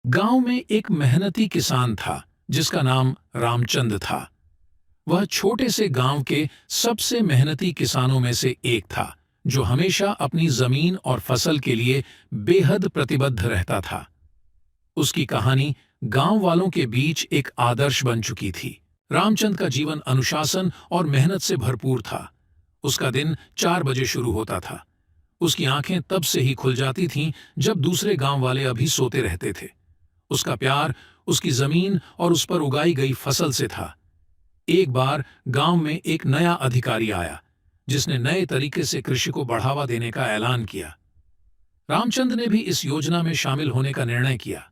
गांव में एक मेहनती किसान था जिसका नाम रामचंद था। वह छोटे से गांव के सबसे मेहनती किसानों में से एक था, जो हमेशा अपनी जमीन और फसल के लिए बेहद प्रतिबद्ध रहता था। उसकी कहानी गांव वालों के बीच एक आदर्श बन चुकी थी। रामचंद का जीवन अनुशासन और मेहनत से भरपूर था। उसका दिन 4 बजे शुरू होता था। उसकी आंखें तब से ही खुल जाती थीं जब दूसरे गांव वाले अभी सोते रहते थे। उसका प्यार उसकी जमीन और उस पर उगाई गई फसल से था। एक बार गांव में एक नया अधिकारी आया, जिसने नए तरीके से कृषि को बढ़ावा देने का ऐलान किया। रामचंद ने भी इस योजना में शामिल होने का निर्णय किया।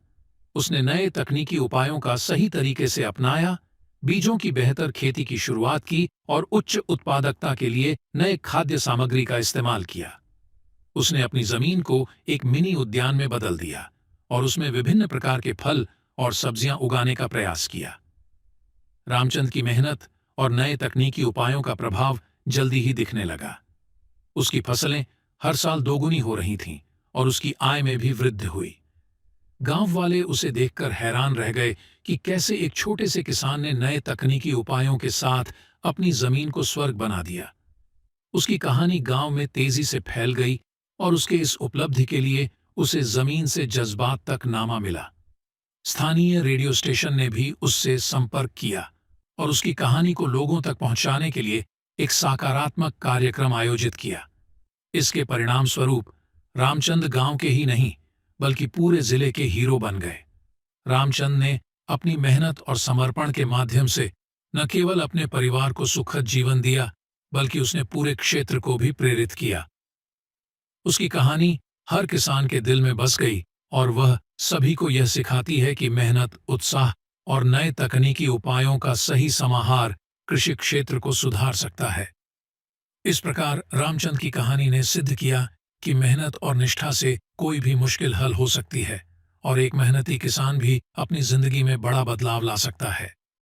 उसने नए तकनीकी उपायों का सही तरीके से अपनाया, बीजों की बेहतर खेती की शुरुआत की और उच्च उत्पादकता के लिए नए खाद्य सामग्री का इस्तेमाल किया। उसने अपनी जमीन को एक मिनी उद्यान में बदल दिया और उसमें विभिन्न प्रकार के फल और सब्जियां उगाने का प्रयास किया। रामचंद की मेहनत और नए तकनीकी उपायों का प्रभाव जल्दी ही दिखने लगा। उसकी फसलें हर साल दोगुनी हो रही थीं और उसकी आय में भी वृद्धि हुई। गांव वाले उसे देखकर हैरान रह गए कि कैसे एक छोटे से किसान ने नए तकनीकी उपायों के साथ अपनी जमीन को स्वर्ग बना दिया। उसकी कहानी गांव में तेजी से फैल गई और उसके इस उपलब्धि के लिए उसे जमीन से जज्बात तक नामा मिला। स्थानीय रेडियो स्टेशन ने भी उससे संपर्क किया और उसकी कहानी को लोगों तक पहुंचाने के लिए एक सकारात्मक कार्यक्रम आयोजित किया। इसके परिणाम स्वरूप रामचंद गांव के ही नहीं, बल्कि पूरे जिले के हीरो बन गए। रामचंद ने अपनी मेहनत और समर्पण के माध्यम से न केवल अपने परिवार को सुखद जीवन दिया, बल्कि उसने पूरे क्षेत्र को भी प्रेरित किया। उसकी कहानी हर किसान के दिल में बस गई और वह सभी को यह सिखाती है कि मेहनत, उत्साह और नए तकनीकी उपायों का सही समाहार कृषि क्षेत्र को सुधार सकता है। इस प्रकार रामचंद की कहानी ने सिद्ध किया कि मेहनत और निष्ठा से कोई भी मुश्किल हल हो सकती है और एक मेहनती किसान भी अपनी जिंदगी में बड़ा बदलाव ला सकता है।